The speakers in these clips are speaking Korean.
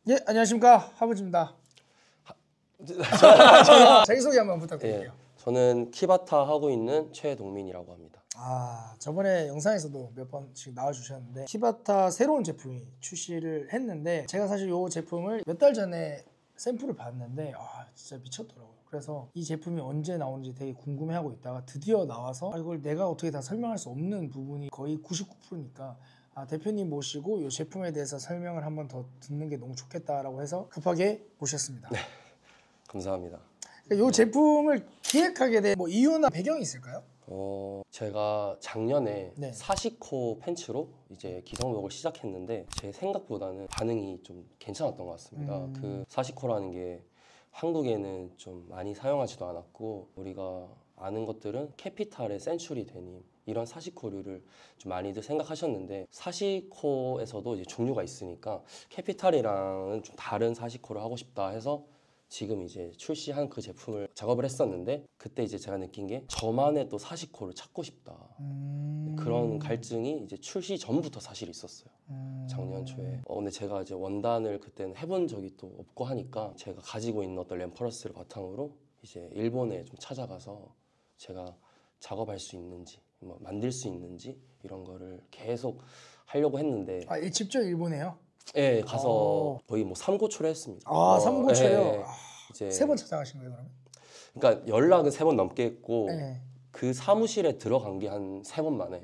예, 안녕하십니까. 하부지입니다. 자기소개 한번 부탁드릴게요. 예, 저는 키바타 하고 있는 최동민이라고 합니다. 저번에 영상에서도 몇 번씩 나와주셨는데 키바타 새로운 제품이 출시를 했는데 제가 사실 이 제품을 몇 달 전에 샘플을 봤는데 진짜 미쳤더라고요. 그래서 이 제품이 언제 나오는지 되게 궁금해하고 있다가 드디어 나와서 이걸 내가 어떻게 다 설명할 수 없는 부분이 거의 99%니까 대표님 모시고 이 제품에 대해서 설명을 한번 더 듣는 게 너무 좋겠다라고 해서 급하게 모셨습니다. 네, 감사합니다. 이 제품을 기획하게 된 이유나 배경이 있을까요? 제가 작년에 네. 사시코 팬츠로 이제 기성복을 시작했는데 제 생각보다는 반응이 좀 괜찮았던 것 같습니다. 그 사시코라는 게 한국에는 좀 많이 사용하지도 않았고 우리가 아는 것들은 캐피탈의 센츄리 데님 이런 사시코류를 좀 많이들 생각하셨는데 사시코에서도 이제 종류가 있으니까 캐피탈이랑은 좀 다른 사시코를 하고 싶다 해서 지금 이제 출시한 그 제품을 작업을 했었는데 그때 이제 제가 느낀 게 저만의 또 사시코를 찾고 싶다. 그런 갈증이 이제 출시 전부터 사실 있었어요. 작년 초에. 근데 제가 이제 원단을 그때는 해본 적이 또 없고 하니까 제가 가지고 있는 어떤 램퍼러스를 바탕으로 이제 일본에 좀 찾아가서 제가 작업할 수 있는지 뭐 만들 수 있는지 이런 거를 계속 하려고 했는데 직접 일본에요? 예, 가서 거의 뭐 삼고초려 했습니다. 삼고초려? 예, 이제 3번 찾아가신 거예요, 그러면? 그러니까 연락은 3번 넘게 했고 네. 그 사무실에 들어간 게 한 3번 만에.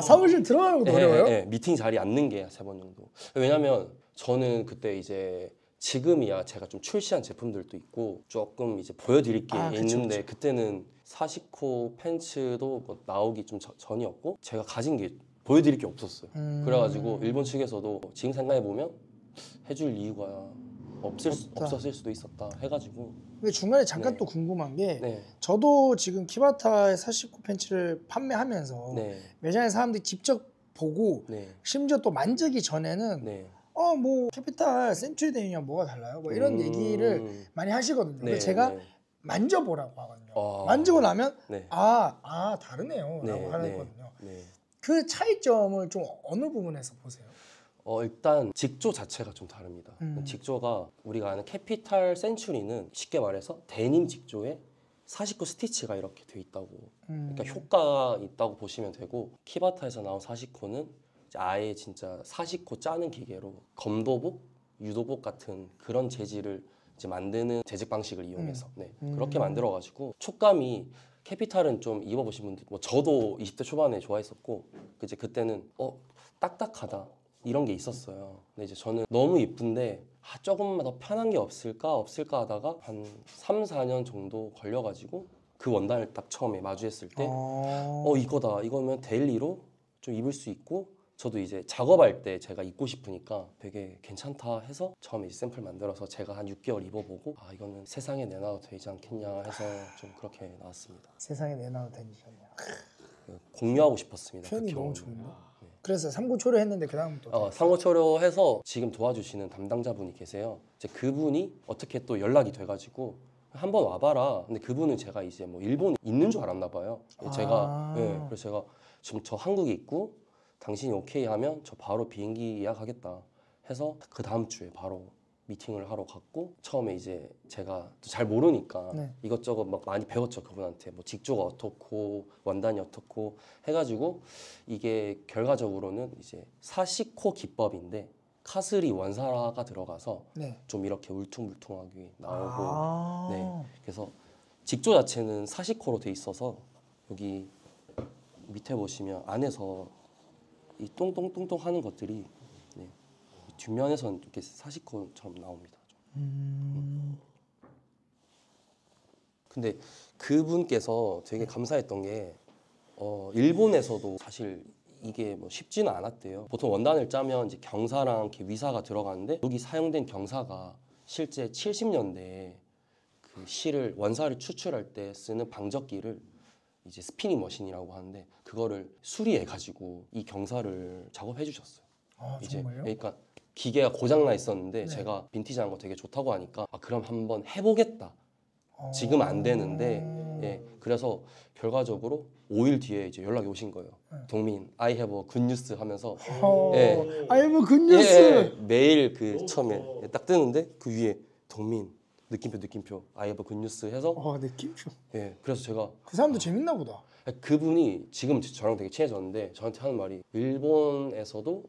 사무실 들어가는 것도 어려워요? 예, 미팅 자리에 앉는 게 3번 정도. 왜냐면 저는 그때 이제 지금이야 제가 좀 출시한 제품들도 있고 조금 이제 보여드릴 게 있는데 그쵸. 그때는 사시코 팬츠도 뭐 나오기 좀 전이었고 제가 가진 게 보여드릴 게 없었어요. 그래가지고 일본 측에서도 지금 생각해보면 해줄 이유가 없었을 수도 있었다 해가지고. 근데 중간에 잠깐 또 궁금한 게 저도 지금 키바타의 사시코 팬츠를 판매하면서 매장에 사람들이 직접 보고 심지어 또 만지기 전에는 뭐 캐피탈 센츄리 데님이랑 뭐가 달라요? 뭐 이런 얘기를 많이 하시거든요. 근데 제가 만져보라고 하거든요. 만지고 나면 다르네요 라고 하거든요. 그 차이점을 좀 어느 부분에서 보세요? 일단 직조 자체가 좀 다릅니다. 직조가 우리가 아는 캐피탈 센츄리는 쉽게 말해서 데님 직조에 사시코 스티치가 이렇게 돼 있다고 그러니까 효과가 있다고 보시면 되고 키바타에서 나온 사시코는 아예 진짜 사시코 짜는 기계로 검도복, 유도복 같은 그런 재질을 이제 만드는 재직 방식을 이용해서 그렇게 만들어가지고 촉감이 캐피탈은 좀 입어보신 분들 뭐 저도 20대 초반에 좋아했었고 이제 그때는 딱딱하다 이런 게 있었어요. 근데 이제 저는 너무 이쁜데 조금만 더 편한 게 없을까 하다가 한 3, 4년 정도 걸려가지고 그 원단을 딱 처음에 마주했을 때 이거다. 이거면 데일리로 좀 입을 수 있고 저도 이제 작업할 때 제가 입고 싶으니까 되게 괜찮다 해서 처음에 이제 샘플 만들어서 제가 한 6개월 입어보고 이거는 세상에 내놔도 되지 않겠냐 해서 좀 그렇게 나왔습니다. 세상에 내놔도 되지 않냐. 공유하고 싶었습니다. 표현이 너무 좋은데. 그래서 삼고초려 했는데 그 다음 또 삼고초려 해서 지금 도와주시는 담당자분이 계세요. 이제 그분이 어떻게 또 연락이 돼가지고 한번 와봐라. 근데 그분은 제가 이제 뭐 일본에 있는 줄 알았나 봐요. 제가 그래서 제가 지금 저 한국에 있고 당신이 오케이 하면 저 바로 비행기 예약하겠다 해서 그 다음 주에 바로 미팅을 하러 갔고 처음에 이제 제가 잘 모르니까 이것저것 막 많이 배웠죠. 그분한테 뭐 직조가 어떻고 원단이 어떻고 해가지고 이게 결과적으로는 이제 사시코 기법인데 카스리 원사가 들어가서 좀 이렇게 울퉁불퉁하게 나오고 그래서 직조 자체는 사시코로 돼 있어서 여기 밑에 보시면 안에서 이 똥똥똥똥 하는 것들이 뒷면에서는 이렇게 사시코처럼 나옵니다. 근데 그분께서 되게 감사했던 게 일본에서도 사실 이게 뭐 쉽지는 않았대요. 보통 원단을 짜면 이제 경사랑 이렇게 위사가 들어가는데 여기 사용된 경사가 실제 70년대에 그 실을 원사를 추출할 때 쓰는 방적기를 이제 스피닝 머신이라고 하는데 그거를 수리해 가지고 이 경사를 작업해 주셨어요. 이제 정말요? 그러니까 기계가 고장 나 있었는데 제가 빈티지한 거 되게 좋다고 하니까 그럼 한번 해보겠다. 지금 안 되는데 예, 그래서 결과적으로 5일 뒤에 이제 연락이 오신 거예요. 동민, I have a good news 하면서 예, I have a good news. 예, 매일 그 처음에 딱 뜨는데 그 위에 동민 느낌표 I have a good news 해서 느낌표. 예, 그래서 제가 그 사람도 재밌나 보다. 그분이 지금 저랑 되게 친해졌는데 저한테 하는 말이 일본에서도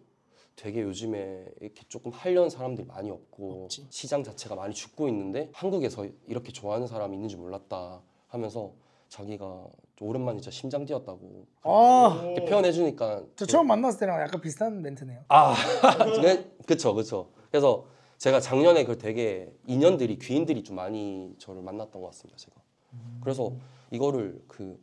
되게 요즘에 이렇게 조금 하려는 사람들이 많이 없고 시장 자체가 많이 죽고 있는데 한국에서 이렇게 좋아하는 사람이 있는 줄 몰랐다 하면서 자기가 좀 오랜만에 진짜 심장 뛰었다고 이렇게 표현해 주니까 저 처음 만났을 때랑 약간 비슷한 멘트네요. 그쵸. 그래서 제가 작년에 그 되게 인연들이 귀인들이 좀 많이 저를 만났던 것 같습니다. 제가 그래서 이거를 그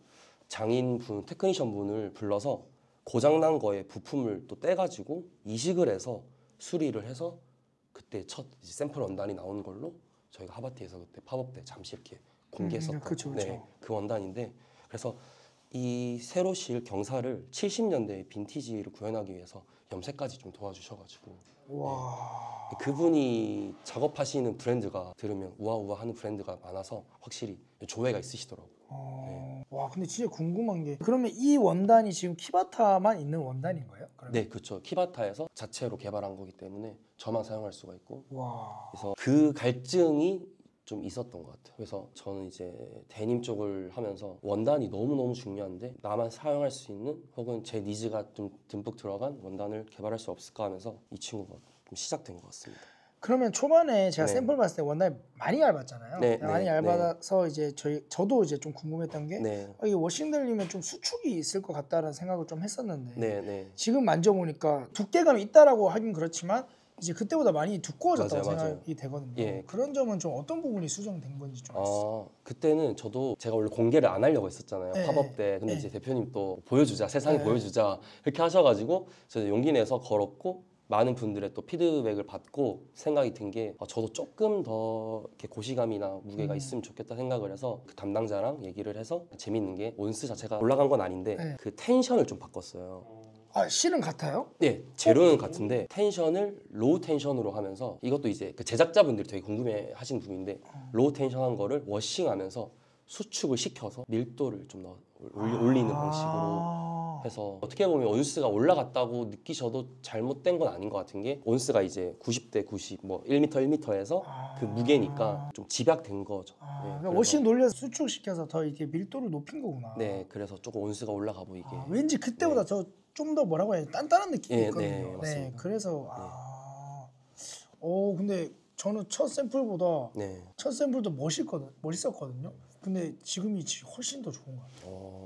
장인분 테크니션 분을 불러서 고장난 거에 부품을 또 떼가지고 이식을 해서 수리를 해서 그때 첫 이제 샘플 원단이 나오는 걸로 저희가 하바티에서 그때 팝업 때 잠시 이렇게 공개했었던 그쵸. 네, 그 원단인데 그래서 이 새로 실 경사를 70년대 빈티지를 구현하기 위해서 염색까지 좀 도와주셔가지고 와. 네. 그분이 작업하시는 브랜드가 들으면 우아우아 하는 브랜드가 많아서 확실히 조회가 있으시더라고요. 네. 와, 근데 진짜 궁금한 게 그러면 이 원단이 지금 키바타만 있는 원단인 거예요? 그러면? 네, 그렇죠. 키바타에서 자체로 개발한 거기 때문에 저만 사용할 수가 있고 와. 그래서 그 갈증이 좀 있었던 것 같아요. 그래서 저는 이제 데님 쪽을 하면서 원단이 너무너무 중요한데 나만 사용할 수 있는 혹은 제 니즈가 좀 듬뿍 들어간 원단을 개발할 수 없을까 하면서 이 친구가 좀 시작된 것 같습니다. 그러면 초반에 제가 네. 샘플 봤을 때 원단이 많이 얇았잖아요. 네, 많이 네, 얇아서 이제 저도 이제 좀 궁금했던 게 네. 이게 워싱 들리면 좀 수축이 있을 것 같다는 생각을 좀 했었는데 네. 지금 만져보니까 두께감이 있다라고 하긴 그렇지만 이제 그때보다 많이 두꺼워졌다고 맞아요. 생각이 되거든요. 예. 그런 점은 좀 어떤 부분이 수정된 건지 좀 알았어요. 그때는 저도 제가 원래 공개를 안 하려고 했었잖아요. 네, 팝업 때. 근데 네. 이제 대표님 또 보여주자, 세상에 네. 보여주자 이렇게 하셔가지고 제가 용기 내서 걸었고 많은 분들의 또 피드백을 받고 생각이 든 게 저도 조금 더 이렇게 고시감이나 무게가 있으면 좋겠다 생각을 해서 그 담당자랑 얘기를 해서 재밌는 게 온스 자체가 올라간 건 아닌데 네. 그 텐션을 좀 바꿨어요. 실은 같아요? 네, 재료는 같은데 텐션을 로우 텐션으로 하면서 이것도 이제 그 제작자분들이 되게 궁금해하시는 부분인데 로우 텐션한 거를 워싱하면서 수축을 시켜서 밀도를 좀 올리는 방식으로 해서 어떻게 보면 온스가 올라갔다고 느끼셔도 잘못된 건 아닌 것 같은 게 온스가 이제 90대 90, 뭐 1m 1m에서 그 무게니까 좀 집약된 거죠. 네, 그러니까 워싱 돌려서 수축시켜서 더 이렇게 밀도를 높인 거구나. 네, 그래서 조금 온스가 올라가 보이게. 왠지 그때보다 더 좀 더 뭐라고 해야 단단한 느낌이 네, 있거든요. 네, 맞습니다. 그래서 근데 저는 첫 샘플보다 첫 샘플도 멋있었거든요. 근데 지금이 훨씬 더 좋은 것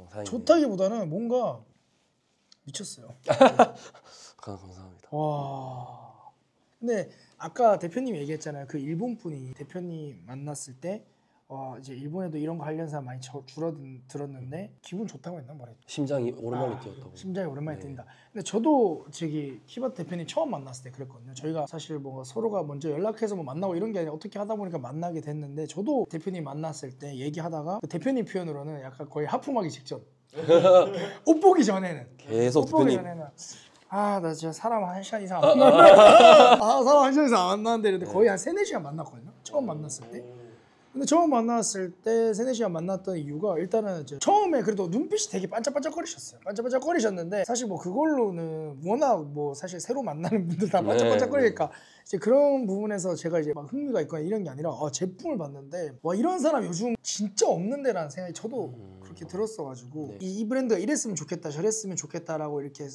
같아요. 좋다기보다는 뭔가 미쳤어요. 감사합니다. 와. 근데 아까 대표님이 얘기했잖아요. 그 일본 분이 대표님 만났을 때 이제 일본에도 이런 거 하려는 사람 많이 줄어들었는데 기분 좋다고 했나 뭐랬죠? 심장이 오랜만에 뛰었다고. 심장이 오랜만에 뛴다. 근데 저도 저기 키바타 대표님 처음 만났을 때 그랬거든요. 저희가 사실 뭐 서로가 먼저 연락해서 뭐 만나고 이런 게 아니라 어떻게 하다 보니까 만나게 됐는데 저도 대표님 만났을 때 얘기하다가 그 대표님 표현으로는 약간 거의 하품하기 직전. 옷 보기 전에는 계속 대표님 나 진짜 사람 1시간 이상 안 만났는데 사람 1시간 이상 안 만났는데 이랬는데 거의 한 3-4시간 만났거든요. 처음 만났을 때. 근데 처음 만났을 때 3-4시간 만났던 이유가 일단은 이제 처음에 그래도 눈빛이 되게 반짝반짝거리셨어요. 반짝반짝거리셨는데 사실 뭐 그걸로는 워낙 뭐 사실 새로 만나는 분들 다 반짝반짝거리니까 이제 그런 부분에서 제가 이제 막 흥미가 있거나 이런 게 아니라 제품을 봤는데 와 이런 사람 요즘 진짜 없는데라는 생각이 저도 그렇게 들었어가지고 이 브랜드가 이랬으면 좋겠다 저랬으면 좋겠다라고 이렇게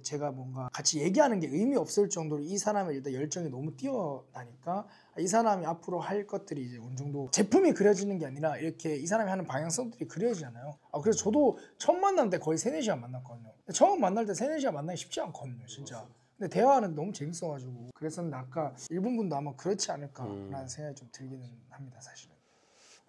제가 뭔가 같이 얘기하는 게 의미 없을 정도로 이 사람의 일단 열정이 너무 뛰어나니까 이 사람이 앞으로 할 것들이 이제 어느 정도 제품이 그려지는 게 아니라 이렇게 이 사람이 하는 방향성들이 그려지잖아요. 그래서 저도 처음 만날 때 거의 3-4시간 만났거든요. 처음 만날 때 3-4시간 만나기 쉽지 않거든요, 진짜. 근데 대화는 너무 재밌어가지고 그랬었는데 아까 일본 분도 아마 그렇지 않을까라는 생각이 좀 들기는 합니다, 사실은.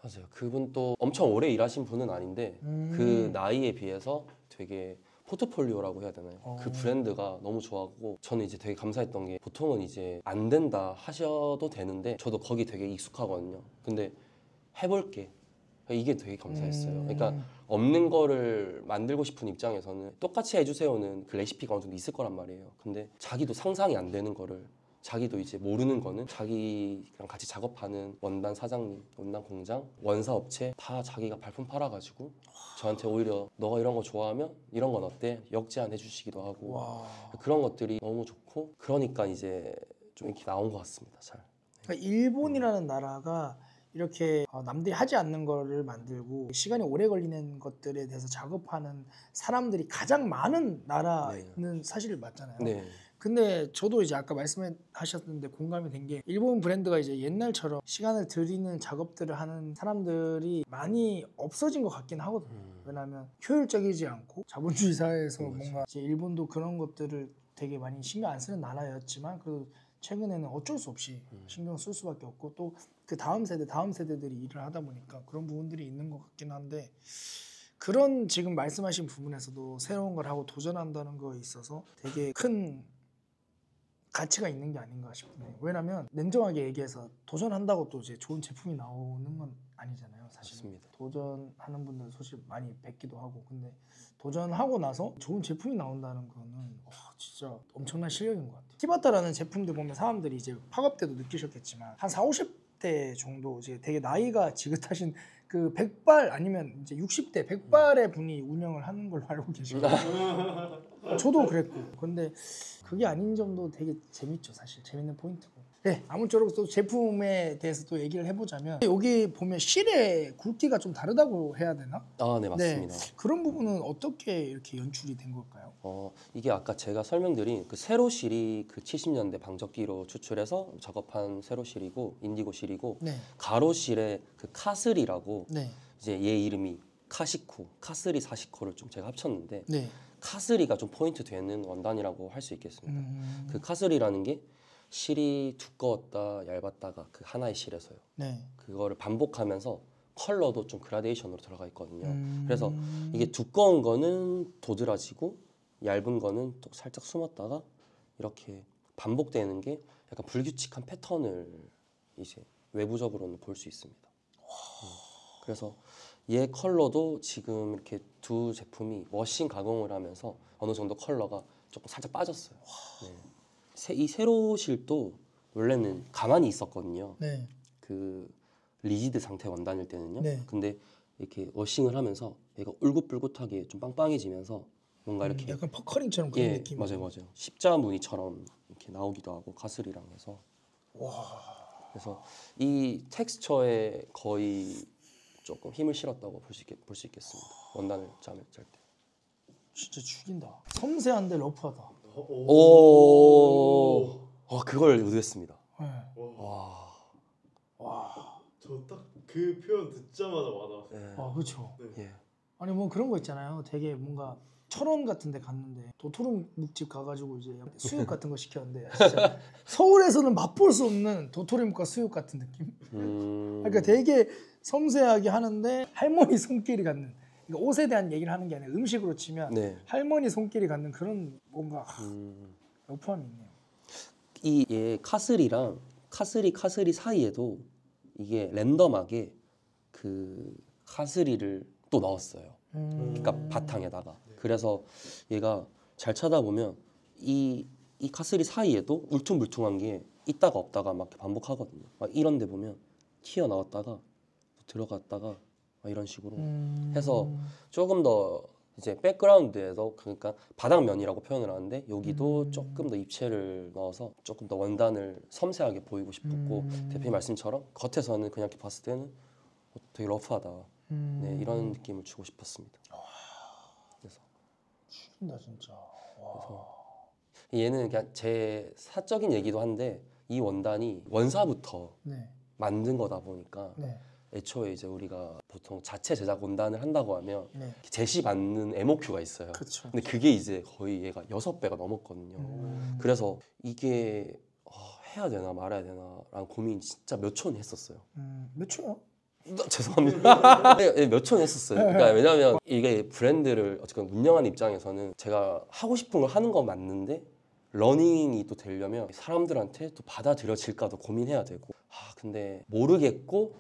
맞아요. 그분 또 엄청 오래 일하신 분은 아닌데 그 나이에 비해서 되게 포트폴리오라고 해야 되나요? 그 브랜드가 너무 좋았고 저는 이제 되게 감사했던 게 보통은 이제 안 된다 하셔도 되는데 저도 거기 되게 익숙하거든요. 근데 해볼게. 이게 되게 감사했어요. 그러니까 없는 거를 만들고 싶은 입장에서는 똑같이 해주세요는 그 레시피가 어느 정도 있을 거란 말이에요. 근데 자기도 상상이 안 되는 거를 자기도 이제 모르는 거는 자기랑 같이 작업하는 원단 사장님, 원단 공장, 원사 업체 다 자기가 발품 팔아가지고 저한테 오히려 너가 이런 거 좋아하면 이런 건 어때? 역제안 해주시기도 하고 와. 그런 것들이 너무 좋고 그러니까 이제 좀 이렇게 나온 것 같습니다. 잘. 그러니까 일본이라는 나라가 이렇게 남들이 하지 않는 거를 만들고 시간이 오래 걸리는 것들에 대해서 작업하는 사람들이 가장 많은 나라는 사실 맞잖아요. 네. 근데 저도 이제 아까 말씀하셨는데 공감이 된 게 일본 브랜드가 이제 옛날처럼 시간을 들이는 작업들을 하는 사람들이 많이 없어진 것 같긴 하거든요. 왜냐하면 효율적이지 않고 자본주의 사회에서 뭔가 이제 일본도 그런 것들을 되게 많이 신경 안 쓰는 나라였지만 그래도 최근에는 어쩔 수 없이 신경 쓸 수밖에 없고 또 그 다음 세대들이 일을 하다 보니까 그런 부분들이 있는 것 같긴 한데 그런 지금 말씀하신 부분에서도 새로운 걸 하고 도전한다는 거에 있어서 되게 큰 가치가 있는 게 아닌가 싶네요. 왜냐면 냉정하게 얘기해서 도전한다고 또 이제 좋은 제품이 나오는 건 아니잖아요. 사실 맞습니다. 도전하는 분들 사실 많이 뵙기도 하고 근데 도전하고 나서 좋은 제품이 나온다는 거는 진짜 엄청난 실력인 것 같아요. 티바타라는 제품들 보면 사람들이 이제 팝업 때도 느끼셨겠지만 한 40, 50대 정도 이제 되게 나이가 지긋하신 그 100발 아니면 이제 60대 100발의 분이 운영을 하는 걸로 알고 계시거든요. 저도 그랬고 근데 그게 아닌 점도 되게 재밌죠. 사실 재밌는 포인트고. 네, 아무쪼록 또 제품에 대해서 또 얘기를 해보자면 여기 보면 실의 굵기가 좀 다르다고 해야 되나? 아, 네, 맞습니다. 네, 그런 부분은 어떻게 이렇게 연출이 된 걸까요? 이게 아까 제가 설명드린 그 세로실이 그 70년대 방적기로 추출해서 작업한 세로실이고 인디고 실이고 네. 가로실의 그 카스리라고 네. 이제 얘 이름이 카시쿠, 카스리 사시코를 좀 제가 합쳤는데 네. 카스리가 좀 포인트 되는 원단이라고 할 수 있겠습니다. 그 카스리라는 게 실이 두꺼웠다 얇았다가 그 하나의 실에서요. 네. 그거를 반복하면서 컬러도 좀 그라데이션으로 들어가 있거든요. 그래서 이게 두꺼운 거는 도드라지고 얇은 거는 또 살짝 숨었다가 이렇게 반복되는 게 약간 불규칙한 패턴을 이제 외부적으로는 볼 수 있습니다. 그래서 얘 컬러도 지금 이렇게 두 제품이 워싱 가공을 하면서 어느 정도 컬러가 조금 살짝 빠졌어요. 네. 이 세로실도 원래는 가만히 있었거든요. 네. 그 리지드 상태 원단일 때는요. 네. 근데 이렇게 워싱을 하면서 얘가 울긋불긋하게 좀 빵빵해지면서 뭔가 이렇게 약간 퍼커링처럼 그런 예, 느낌. 맞아요. 십자 무늬처럼 이렇게 나오기도 하고 가스리랑 해서. 와. 그래서 이 텍스처에 거의 조금 힘을 실었다고 볼 수 있겠습니다. 원단을 짤 때. 진짜 죽인다. 섬세한데 러프하다. 오. 그걸 의도했습니다. 네. 와. 와. 저 딱 그 표현 듣자마자 와닿았어요. 예. 그렇죠. 네. 예. 아니 뭐 그런 거 있잖아요. 되게 뭔가 철원 같은 데 갔는데 도토리 묵집 가가지고 이제 수육 같은 거 시켰는데 진짜 서울에서는 맛볼 수 없는 도토리 묵과 수육 같은 느낌? 그러니까 되게 섬세하게 하는데 할머니 손길이 갖는 그러니까 옷에 대한 얘기를 하는 게 아니라 음식으로 치면 네. 할머니 손길이 갖는 그런 뭔가 러프함이 있네요. 얘 카스리랑 카스리 사이에도 이게 랜덤하게 그 카스리를 또 넣었어요. 그러니까 바탕에다가. 그래서 얘가 잘 찾아보면 이 카스리 사이에도 울퉁불퉁한 게 있다가 없다가 막 반복하거든요. 막 이런 데 보면 튀어나왔다가 들어갔다가 막 이런 식으로 해서 조금 더 이제 백그라운드에서 그러니까 바닥면이라고 표현을 하는데 여기도 조금 더 입체를 넣어서 조금 더 원단을 섬세하게 보이고 싶었고 대표님 말씀처럼 겉에서는 그냥 이렇게 봤을 때는 되게 러프하다. 네, 이런 느낌을 주고 싶었습니다. 그래서 죽인다 진짜. 와. 얘는 그냥 제 사적인 얘기도 한데 이 원단이 원사부터 네. 만든 거다 보니까 네. 애초에 이제 우리가 보통 자체 제작 원단을 한다고 하면 네. 제시받는 MOQ가 있어요. 그렇죠. 근데 그게 이제 거의 얘가 6배가 넘었거든요. 그래서 이게 해야 되나 말아야 되나 라는 고민 진짜 몇 촌 했었어요. 몇 초요? 죄송합니다. 네, 몇 촌 했었어요. 그러니까 왜냐면 이게 브랜드를 어쨌든 운영하는 입장에서는 제가 하고 싶은 걸 하는 건 맞는데 러닝이 또 되려면 사람들한테 또 받아들여질까도 고민해야 되고 근데 모르겠고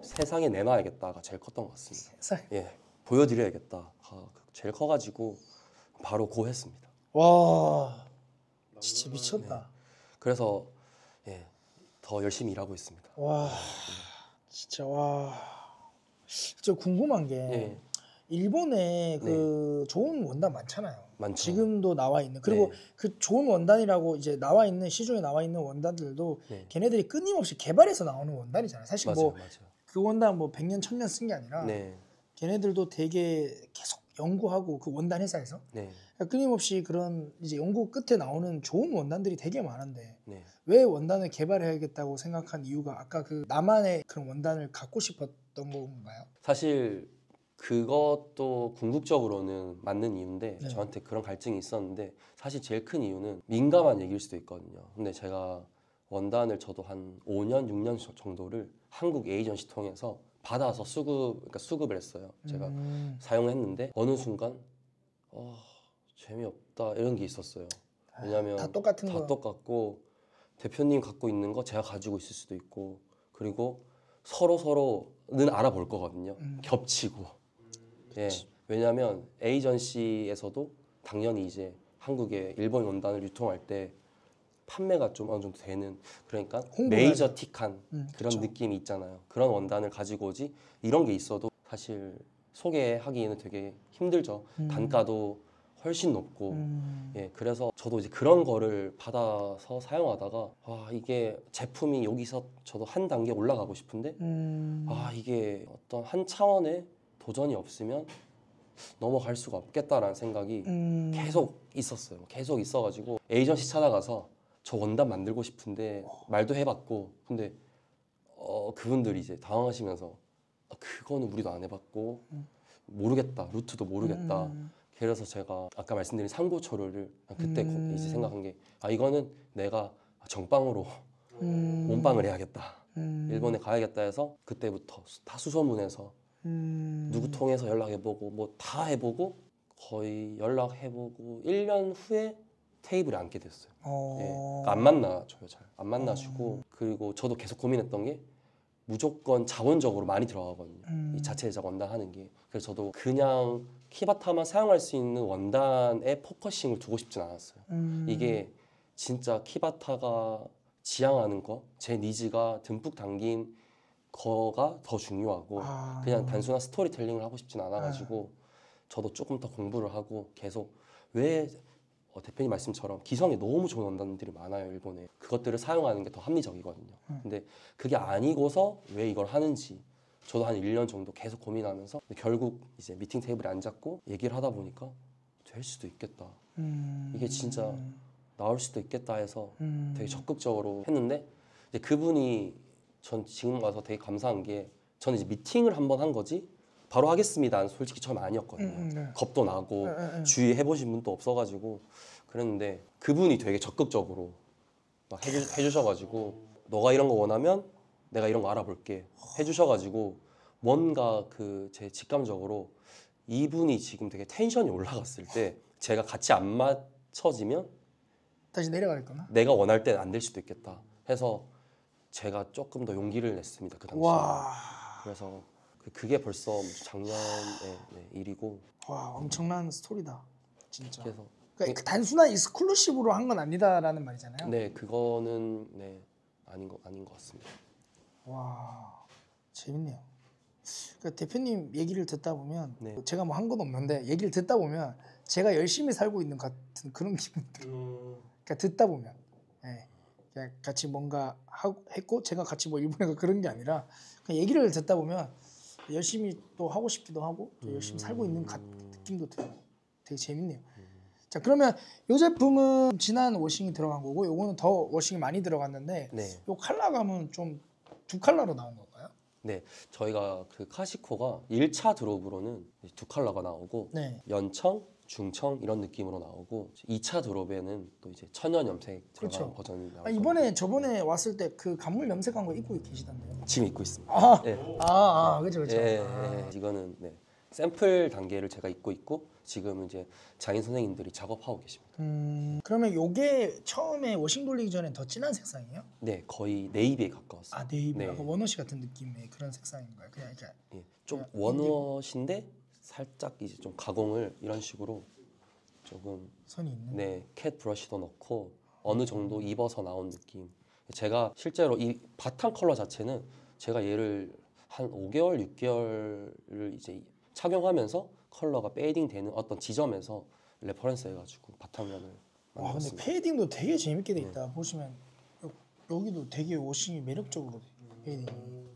세상에 내놔야겠다가 제일 컸던 것 같습니다. 세상에. 예, 보여드려야겠다. 제일 커가지고 바로 고 했습니다. 와, 진짜 미쳤다. 그래서 예, 더 열심히 일하고 있습니다. 와, 진짜 와. 저 궁금한 게 예. 일본에 그 좋은 원단 많잖아요. 많죠. 지금도 나와 있는. 그리고 네. 그 좋은 원단이라고 이제 나와 있는 시중에 나와 있는 원단들도 네. 걔네들이 끊임없이 개발해서 나오는 원단이잖아요. 사실 맞아요, 뭐 맞아요. 그 원단 뭐 100년, 1000년 쓴 게 아니라 네, 걔네들도 되게 계속 연구하고 그 원단 회사에서 네, 그러니까 끊임없이 그런 이제 연구 끝에 나오는 좋은 원단들이 되게 많은데 네. 왜 원단을 개발해야겠다고 생각한 이유가 아까 그 나만의 그런 원단을 갖고 싶었던 건가요? 사실 그것도 궁극적으로는 맞는 이유인데 네. 저한테 그런 갈증이 있었는데 사실 제일 큰 이유는 민감한 얘기일 수도 있거든요. 근데 제가 원단을 저도 한 5년, 6년 정도를 한국 에이전시 통해서 받아서 그러니까 수급을 했어요. 제가 사용했는데 어느 순간 재미없다 이런 게 있었어요. 왜냐하면 다 똑같은 다 거. 똑같고 대표님 갖고 있는 거 제가 가지고 있을 수도 있고 그리고 서로는 알아볼 거거든요. 겹치고. 예, 왜냐하면 에이전시에서도 당연히 이제 한국에 일본 원단을 유통할 때 판매가 좀 어느 정도 되는 그러니까 메이저틱한 그런 그쵸. 느낌이 있잖아요. 그런 원단을 가지고 오지 이런 게 있어도 사실 소개하기에는 되게 힘들죠. 단가도 훨씬 높고 예, 그래서 저도 이제 그런 거를 받아서 사용하다가 이게 제품이 여기서 저도 한 단계 올라가고 싶은데 이게 어떤 한 차원의 도전이 없으면 넘어갈 수가 없겠다라는 생각이 계속 있었어요. 계속 있어가지고 에이전시 찾아가서 저 원단 만들고 싶은데 말도 해봤고 근데 그분들이 이제 당황하시면서 그거는 우리도 안 해봤고 모르겠다 루트도 모르겠다. 그래서 제가 아까 말씀드린 상고초료를 그때 이제 생각한 게 이거는 내가 정방으로 몸빵을 해야겠다. 일본에 가야겠다 해서 그때부터 다 수소문해서 누구 통해서 연락해보고 뭐 다 해보고 거의 연락해보고 1년 후에 테이블에 앉게 됐어요. 예, 그러니까 안 만나줘요. 잘 안 만나주고 그리고 저도 계속 고민했던 게 무조건 자본적으로 많이 들어가거든요. 이 자체 제작 원단 하는 게. 그래서 저도 그냥 키바타만 사용할 수 있는 원단에 포커싱을 두고 싶진 않았어요. 이게 진짜 키바타가 지향하는 거, 제 니즈가 듬뿍 담긴 거가 더 중요하고 그냥 단순한 스토리텔링을 하고 싶진 않아가지고 저도 조금 더 공부를 하고 계속 왜 대표님 말씀처럼 기성에 너무 좋은 원단들이 많아요 일본에. 그것들을 사용하는 게 더 합리적이거든요. 근데 그게 아니고서 왜 이걸 하는지 저도 한 1년 정도 계속 고민하면서 결국 이제 미팅 테이블에 앉았고 얘기를 하다 보니까 될 수도 있겠다. 이게 진짜 나올 수도 있겠다 해서 되게 적극적으로 했는데 이제 그분이 전 지금 와서 되게 감사한 게 저는 이제 미팅을 한번 한 거지 바로 하겠습니다는 솔직히 처음 아니었거든요. 네. 겁도 나고 주위에 해보신 분도 없어가지고 그랬는데 그분이 되게 적극적으로 막 해주셔가지고 너가 이런 거 원하면 내가 이런 거 알아볼게 해주셔가지고 뭔가 그 제 직감적으로 이분이 지금 되게 텐션이 올라갔을 때 제가 같이 안 맞춰지면 다시 내려가겠구나. 내가 원할 때는 안 될 수도 있겠다 해서 제가 조금 더 용기를 냈습니다 그 당시에. 와. 그래서 그게 벌써 작년의 일이고. 와, 엄청난 스토리다. 진짜. 그래서 그러니까 단순한 익스클루시브로 한 건 아니다라는 말이잖아요. 네 그거는 아닌 것 같습니다. 와, 재밌네요. 그러니까 대표님 얘기를 듣다 보면 네. 제가 뭐 한 건 없는데 얘기를 듣다 보면 제가 열심히 살고 있는 것 같은 그런 기분 들어요. 그러니까 듣다 보면 그냥 같이 뭔가 했고 제가 같이 뭐 일본에 가 그런 게 아니라 그냥 얘기를 듣다 보면 열심히 또 하고 싶기도 하고 또 열심히 살고 있는 느낌도 들어요. 되게 재밌네요. 자, 그러면 이 제품은 진한 워싱이 들어간 거고 요거는 더 워싱이 많이 들어갔는데 요 컬러감은 좀 두 컬러로 나온 건가요? 네, 저희가 그 카시코가 1차 드롭으로는 2컬러가 나오고 연청, 중청 이런 느낌으로 나오고 2차 드롭에는 또 이제 천연 염색 들어간 버전이 나오고 이번에 저번에 왔을 때 그 간물 염색한 거 입고 계시던데요? 지금 입고 있습니다. 그렇죠. 이거는 샘플 단계를 제가 입고 있고 지금 이제 장인 선생님들이 작업하고 계십니다. 그러면 요게 처음에 워싱 돌리기 전에 더 진한 색상이에요? 네, 거의 네이비에 가까웠어요. 네이비. 약간 원워시 같은 느낌의 그런 색상인가요? 그냥 이렇게. 좀 원워시인데 살짝 이제 좀 가공을 이런 식으로 조금 선이 있는. 캣 브러쉬도 넣고 어느 정도 입어서 나온 느낌. 제가 실제로 이 바탕 컬러 자체는 제가 얘를 한 5개월, 6개월을 이제 착용하면서 컬러가 페이딩 되는 어떤 지점에서 레퍼런스 해가지고 바탕면을 와 근데 만들었습니다. 페이딩도 되게 재밌게 돼 있다. 보시면 여기도 되게 워싱이 매력적으로 페이딩.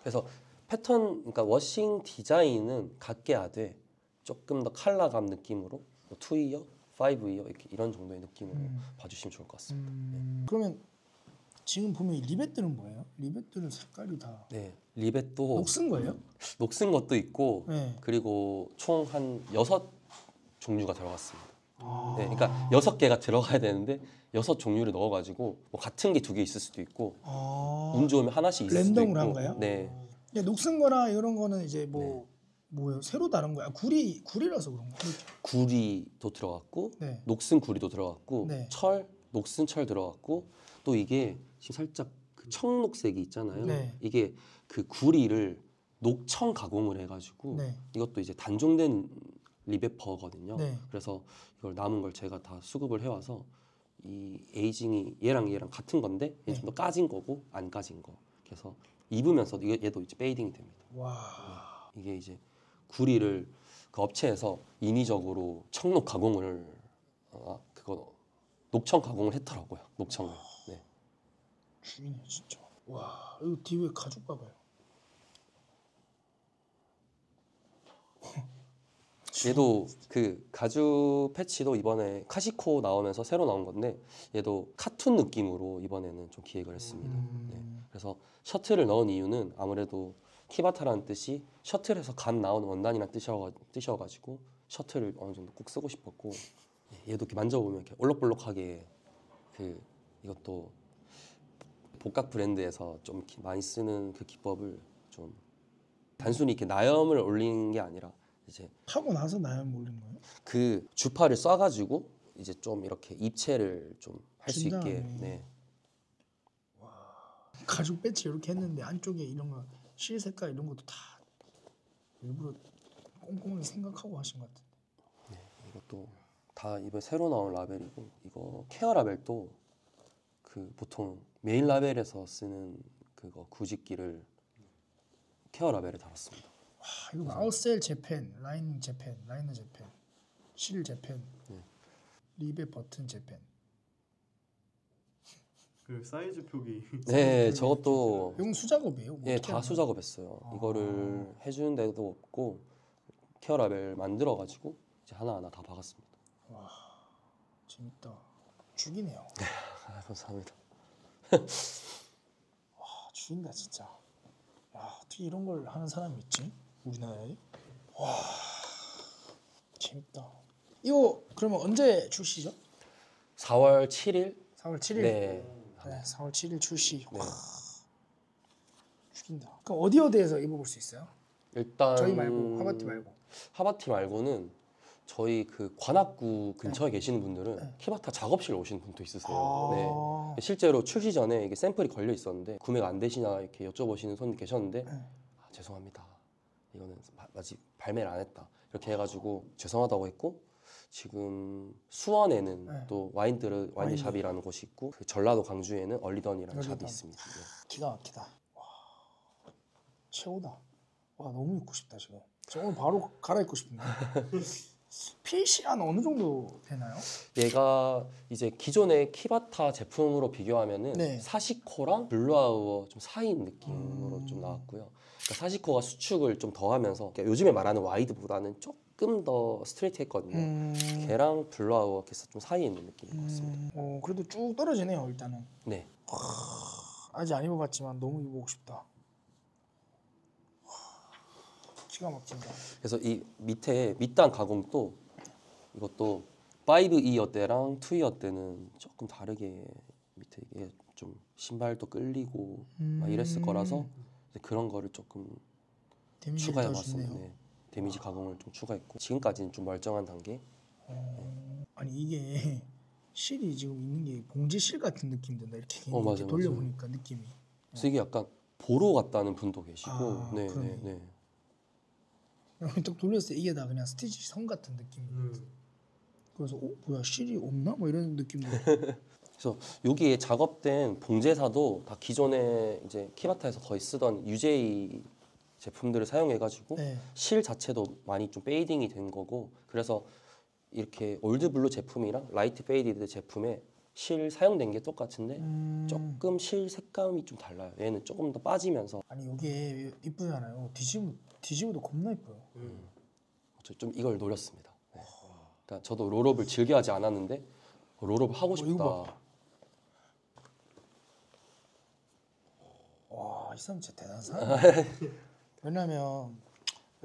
그래서 패턴, 그러니까 워싱 디자인은 같게 하되 조금 더 컬러감 느낌으로 2이어, 5이어 이렇게 이런 정도의 느낌으로 봐주시면 좋을 것 같습니다. 그러면 지금 보면 이 리벳들은 뭐예요? 리벳들은 색깔이 다 네, 리벳도 녹슨 거예요? 녹슨 것도 있고 네. 그리고 총 한 6종류가 들어갔습니다. 네, 그러니까 6개가 들어가야 되는데 6종류를 넣어가지고 뭐 같은 게 2개 있을 수도 있고 운 좋으면 하나씩 있을 수도 있고. 랜덤으로 한 거예요? 네, 근데 녹슨 거나 이런 거는 이제 뭐예요? 새로 다른 거야? 구리라서 그런 거? 구리도 들어갔고 네. 녹슨 구리도 들어갔고 네. 철, 녹슨 철 들어갔고 또 이게 지금 살짝 그 청록색이 있잖아요. 네. 이게 그 구리를 녹청 가공을 해가지고 네. 이것도 이제 단종된 리베퍼거든요. 네. 그래서 이걸 남은 걸 제가 다 수급을 해와서 이 에이징이 얘랑 같은 건데 얘 좀 더 까진 거고 안 까진 거. 그래서 입으면서 얘도 이제 페이딩이 됩니다. 와. 이게 이제 구리를 그 업체에서 인위적으로 청록 가공을 그거 녹청 가공을 했더라고요. 녹청을. 네. 죽이네 진짜. 와 이거 뒤에 가죽 봐봐요. 얘도 그 가죽 패치도 이번에 카시코 나오면서 새로 나온 건데 얘도 카툰 느낌으로 이번에는 좀 기획을 했습니다. 네. 그래서 셔틀을 넣은 이유는 아무래도 키바타라는 뜻이 셔틀에서 간 나오는 원단이라는 뜻이어가지고 셔틀을 어느 정도 꼭 쓰고 싶었고 얘도 이렇게 만져보면 이렇게 올록볼록하게 그 이것도 복각 브랜드에서 좀 이렇게 많이 쓰는 그 기법을 좀 단순히 이렇게 나염을 올리는 게 아니라 이제 타고 나서 나염 올린 거예요? 그 주파를 쏴가지고 이제 좀 이렇게 입체를 좀 할 수 있게. 진짜네. 네. 가죽 배치 이렇게 했는데 안쪽에 이런 거 실 색깔 이런 것도 다 일부러 꼼꼼하게 생각하고 하신 것 같은데. 네, 이것도 다 이번 새로 나온 라벨이고 이거 케어 라벨도 그 보통 메인 라벨에서 쓰는 그거 구직기를 케어 라벨에 달았습니다. 와 이거 아웃셀 재팬, 라이너 재팬, 실 재팬, 리벳 버튼 재팬. 그 사이즈 표기. 네, 저것도 이건 수작업이에요? 뭐 예, 어떻게 다 하는 거예요? 수작업했어요. 이거를 해주는 데도 없고 케어 라벨 만들어가지고 이제 하나하나 다 박았습니다. 재밌다. 죽이네요. 아, 감사합니다. 죽인다 진짜. 야 어떻게 이런 걸 하는 사람이 있지? 우리나라에? 와 재밌다. 이거 그러면 언제 출시죠? 4월 7일? 4월 7일. 네. 네, 4월 7일 출시. 네. 와, 죽인다. 그럼 어디에서 입어볼 수 있어요? 일단 저희 말고 하바티 말고. 하바티 말고는 저희 그 관악구 근처에 계시는 분들은 키바타 작업실 오시는 분도 있으세요. 네. 실제로 출시 전에 이게 샘플이 걸려 있었는데 구매가 안 되시나 이렇게 여쭤보시는 손님 계셨는데 아, 죄송합니다. 이거는 아직 발매를 안 했다. 이렇게 해가지고 죄송하다고 했고 지금 수원에는 또 와인드샵이라는 곳이 있고 그 전라도 광주에는 얼리던이라는 샵이 있습니다. 네. 기가 막히다. 와, 최고다. 와 너무 입고 싶다 지금. 저 오늘 바로 갈아입고 싶은데. 핏이 한 어느 정도 되나요? 얘가 이제 기존의 키바타 제품으로 비교하면은 네. 사시코랑 블루아우어 좀 사이인 느낌으로 좀 나왔고요. 그러니까 사시코가 수축을 좀 더하면서 그러니까 요즘에 말하는 와이드보다는 조금 더 스트레이트했거든요. 걔랑 블루아우어 좀 사이에 있는 느낌인 것 같습니다. 그래도 쭉 떨어지네요 일단은. 네. 아직 안 입어봤지만 너무 입어보고 싶다. 기가 막힌다. 그래서 이 밑에 밑단 가공도 이것도 5이어 때랑 2이어 때는 조금 다르게 밑에 이게 좀 신발도 끌리고 막 이랬을 거라서 이제 그런 거를 조금 추가해봤습니다. 네. 데미지 가공을 좀 추가했고 지금까지는 좀 멀쩡한 단계. 아니 이게 실이 지금 있는 게 봉지실 같은 느낌 든다 이렇게, 맞아, 이렇게 돌려보니까 느낌이. 그래서 이게 약간 보로 같다는 분도 계시고. 네, 그러네. 네, 네. 딱 돌렸을 때 이게 다 그냥 스티치 선 같은 느낌이. 그래서 뭐야 실이 없나? 뭐 이런 느낌도. 그래서 여기에 작업된 봉제사도 다 기존에 이제 키바타에서 거의 쓰던 UJ 제품들을 사용해가지고 네. 실 자체도 많이 좀 페이딩이 된 거고, 그래서 이렇게 올드블루 제품이랑 라이트 페이디드 제품에 실 사용된 게 똑같은데 조금 실 색감이 좀 달라요. 얘는 조금 더 빠지면서. 아니 여기 이쁘잖아요. 뒤집어도 겁나 이뻐요. 좀 이걸 노렸습니다. 네. 그러니까 저도 롤업을 즐겨하지 않았는데 롤업을 하고 싶다. 이거 봐. 와, 이 사람 진짜 대단한 사람. 왜냐면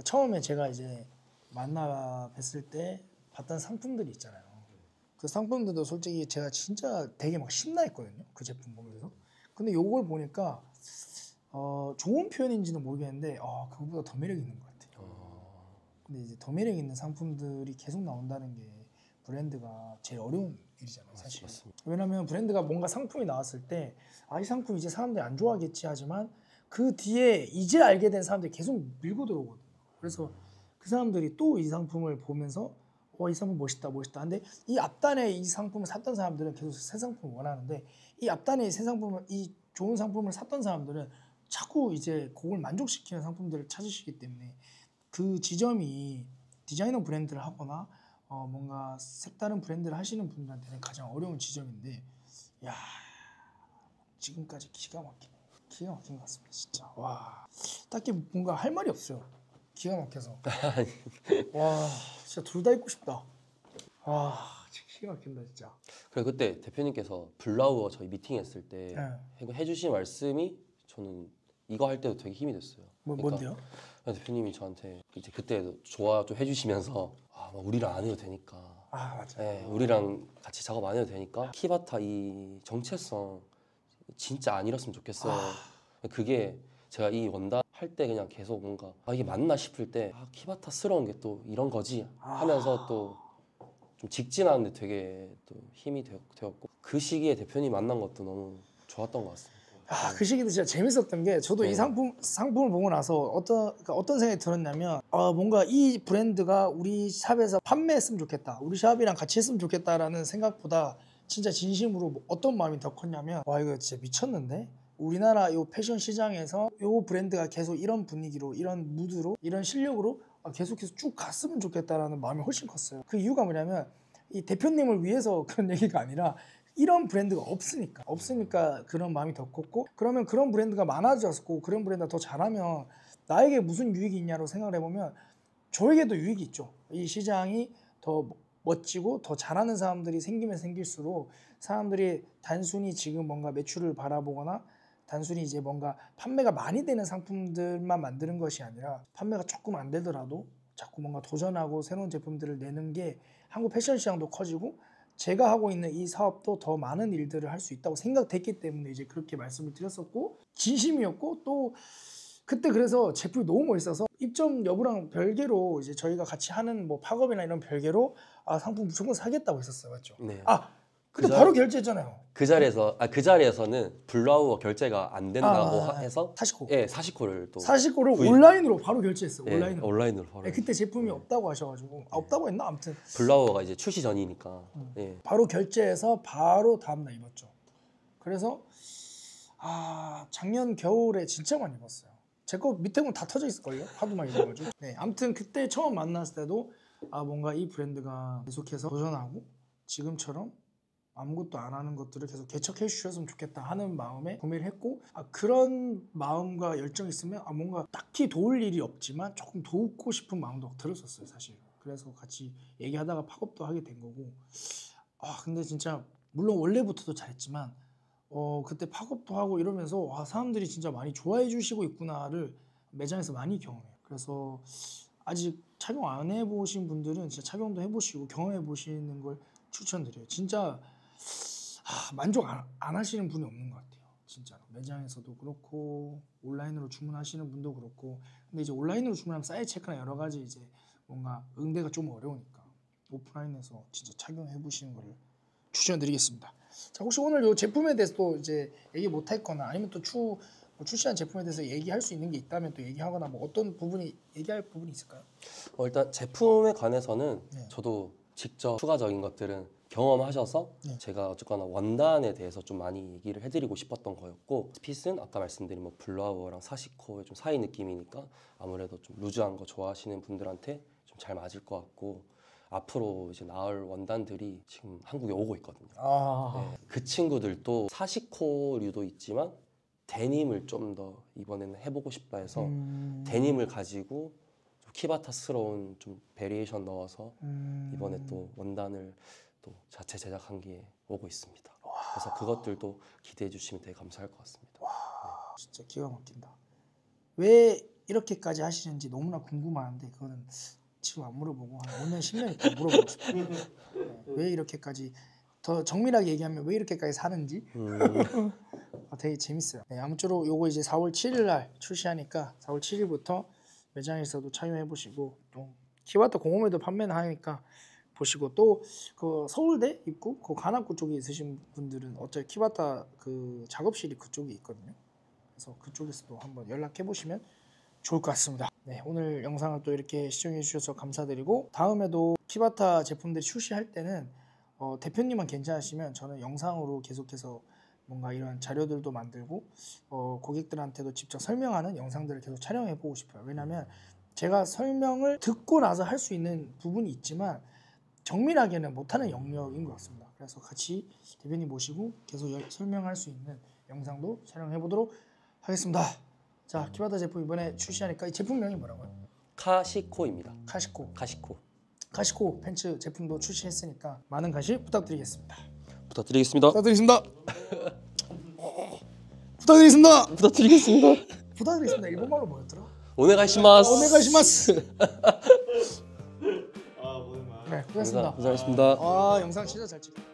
처음에 제가 이제 만나 뵀을 때 봤던 상품들이 있잖아요. 그 상품들도 솔직히 제가 진짜 되게 막 신나 했거든요. 그 제품 보면서. 근데 요걸 보니까 좋은 표현인지는 모르겠는데 그거보다 더 매력 있는 것 같아요. 근데 이제 더 매력 있는 상품들이 계속 나온다는 게 브랜드가 제일 어려운 일이잖아요, 사실. 맞습니다. 왜냐면 브랜드가 뭔가 상품이 나왔을 때 이 상품 이제 사람들이 안 좋아하겠지 하지만 그 뒤에 이제 알게 된 사람들이 계속 밀고 들어오거든요. 그래서 그 사람들이 또 이 상품을 보면서 이 상품 멋있다. 근데 이 앞단에 이 상품을 샀던 사람들은 계속 새 상품을 원하는데 이 앞단에 이 좋은 상품을 샀던 사람들은 자꾸 이제 그걸 만족시키는 상품들을 찾으시기 때문에 그 지점이 디자이너 브랜드를 하거나 뭔가 색다른 브랜드를 하시는 분들한테는 가장 어려운 지점인데, 야, 지금까지 기가 막힌 것 같습니다, 진짜. 와, 딱히 뭔가 할 말이 없어요. 기가 막혀서. 와, 진짜 둘 다 입고 싶다. 와, 기가 막힌다 진짜. 그리고 그때 대표님께서 블라우어 저희 미팅했을 때 네. 해주신 말씀이 저는 이거 할 때도 되게 힘이 됐어요. 뭔데요? 대표님이 저한테 이제 그때 조화 좀 해주시면서 우리랑 안 해도 되니까. 맞아. 네, 우리랑 같이 작업 안 해도 되니까 키바타 이 정체성 진짜 안 잃었으면 좋겠어요. 그게 제가 이 원단 할 때 그냥 계속 뭔가 이게 맞나 싶을 때 키바타스러운 게 또 이런 거지 하면서 또 좀 직진하는데 되게 또 힘이 되었고, 그 시기에 대표님 만난 것도 너무 좋았던 것 같습니다. 그 시기도 진짜 재밌었던 게 저도 이 상품을 보고 나서 어떤 생각이 들었냐면 뭔가 이 브랜드가 우리 샵에서 판매했으면 좋겠다, 우리 샵이랑 같이 했으면 좋겠다라는 생각보다 진짜 진심으로 어떤 마음이 더 컸냐면 이거 진짜 미쳤는데 우리나라 요 패션 시장에서 요 브랜드가 계속 이런 분위기로 이런 무드로 이런 실력으로 계속해서 쭉 갔으면 좋겠다라는 마음이 훨씬 컸어요. 그 이유가 뭐냐면 이 대표님을 위해서 그런 얘기가 아니라 이런 브랜드가 없으니까 그런 마음이 더 컸고, 그러면 그런 브랜드가 많아졌고 그런 브랜드가 더 잘하면 나에게 무슨 유익이 있냐로 생각을 해보면 저에게도 유익이 있죠. 이 시장이 더 멋지고 더 잘하는 사람들이 생기면 생길수록 사람들이 단순히 지금 뭔가 매출을 바라보거나 단순히 이제 뭔가 판매가 많이 되는 상품들만 만드는 것이 아니라 판매가 조금 안 되더라도 자꾸 뭔가 도전하고 새로운 제품들을 내는 게 한국 패션 시장도 커지고 제가 하고 있는 이 사업도 더 많은 일들을 할 수 있다고 생각됐기 때문에 이제 그렇게 말씀을 드렸었고, 진심이었고, 또 그때 그래서 제품이 너무 멋있어서 입점 여부랑 별개로 이제 저희가 같이 하는 뭐 팝업이나 이런 별개로 상품 무조건 사겠다고 했었어요. 맞죠? 네. 근데 바로 결제했잖아요. 그 자리에서는 블라우어 결제가 안 된다고 해서 사시코. 예, 사시코를 또 온라인으로 바로 결제했어요. 예, 온라인으로 바로. 그때 제품이 없다고 하셔가지고 없다고 했나? 아무튼 블라우어가 이제 출시 전이니까 예. 바로 결제해서 바로 다음날 입었죠. 그래서 작년 겨울에 진짜 많이 입었어요. 제 거 밑에 건 다 터져 있을걸요? 하도 많이 입어가지고. 네, 아무튼 그때 처음 만났을 때도 뭔가 이 브랜드가 계속해서 도전하고 지금처럼 아무것도 안 하는 것들을 계속 개척해 주셨으면 좋겠다 하는 마음에 구매를 했고, 그런 마음과 열정이 있으면 뭔가 딱히 도울 일이 없지만 조금 돕고 싶은 마음도 들었었어요, 사실. 그래서 같이 얘기하다가 팝업도 하게 된 거고. 근데 진짜 물론 원래부터도 잘했지만 그때 팝업도 하고 이러면서 사람들이 진짜 많이 좋아해 주시고 있구나를 매장에서 많이 경험해요. 그래서 아직 착용 안 해보신 분들은 진짜 착용도 해보시고 경험해 보시는 걸 추천드려요. 진짜 만족 안 하시는 분이 없는 것 같아요. 진짜로. 매장에서도 그렇고 온라인으로 주문하시는 분도 그렇고. 근데 이제 온라인으로 주문하면 사이즈 체크나 여러 가지 이제 뭔가 응대가 좀 어려우니까 오프라인에서 진짜 착용해 보시는 걸 추천드리겠습니다. 자, 혹시 오늘 이 제품에 대해서 또 이제 얘기 못 했거나 아니면 또 출시한 제품에 대해서 얘기할 수 있는 게 있다면 또 얘기하거나 뭐 어떤 부분이 얘기할 부분이 있을까요? 일단 제품에 관해서는 네. 저도 직접 추가적인 것들은 경험하셔서 네. 제가 어쨌거나 원단에 대해서 좀 많이 얘기를 해드리고 싶었던 거였고, 핏은 아까 말씀드린 뭐 블루아워랑 사시코의 좀 사이 느낌이니까 아무래도 좀 루즈한 거 좋아하시는 분들한테 좀 잘 맞을 것 같고, 앞으로 이제 나올 원단들이 지금 한국에 오고 있거든요. 네. 그 친구들도 사시코류도 있지만 데님을 좀 더 이번에는 해보고 싶다 해서 데님을 가지고 좀 키바타스러운 좀 베리에이션 넣어서 이번에 또 원단을 또 자체 제작한 게 오고 있습니다. 그래서 그것들도 기대해 주시면 되게 감사할 것 같습니다. 진짜 기가 막힌다. 왜 이렇게까지 하시는지 너무나 궁금한데 그거는 지금 안 물어보고 한 5년 10년 있다 물어보고 싶어요. 네. 왜 이렇게까지, 더 정밀하게 얘기하면 왜 이렇게까지 사는지 되게 재밌어요. 네, 아무쪼록 요거 이제 4월 7일 날 출시하니까 4월 7일부터 매장에서도 착용해 보시고, 또 키바타 공홈에도 판매는 하니까 보시고, 또 그 서울대 입구 그 관악구 쪽에 있으신 분들은 어차피 키바타 그 작업실이 그쪽에 있거든요. 그래서 그쪽에서도 한번 연락해 보시면 좋을 것 같습니다. 네, 오늘 영상을 또 이렇게 시청해 주셔서 감사드리고, 다음에도 키바타 제품들이 출시할 때는 대표님만 괜찮으시면 저는 영상으로 계속해서 뭔가 이런 자료들도 만들고 고객들한테도 직접 설명하는 영상들을 계속 촬영해 보고 싶어요. 왜냐면 제가 설명을 듣고 나서 할 수 있는 부분이 있지만 정밀하게는 못하는 영역인 것 같습니다. 그래서 같이 대표님 모시고 계속 설명할 수 있는 영상도 촬영해 보도록 하겠습니다. 자, 키바타 제품 이번에 출시하니까 이 제품명이 뭐라고요? 카시코입니다. 카시코 팬츠 제품도 출시했으니까 많은 관심 부탁드리겠습니다. 부탁드리겠습니다. 부탁드리겠습니다. 일본말로 뭐였더라? 오네가시마스. 아, 고생 많아. 네, 고맙습니다. 고생하셨습니다. 영상 진짜 잘 찍었다.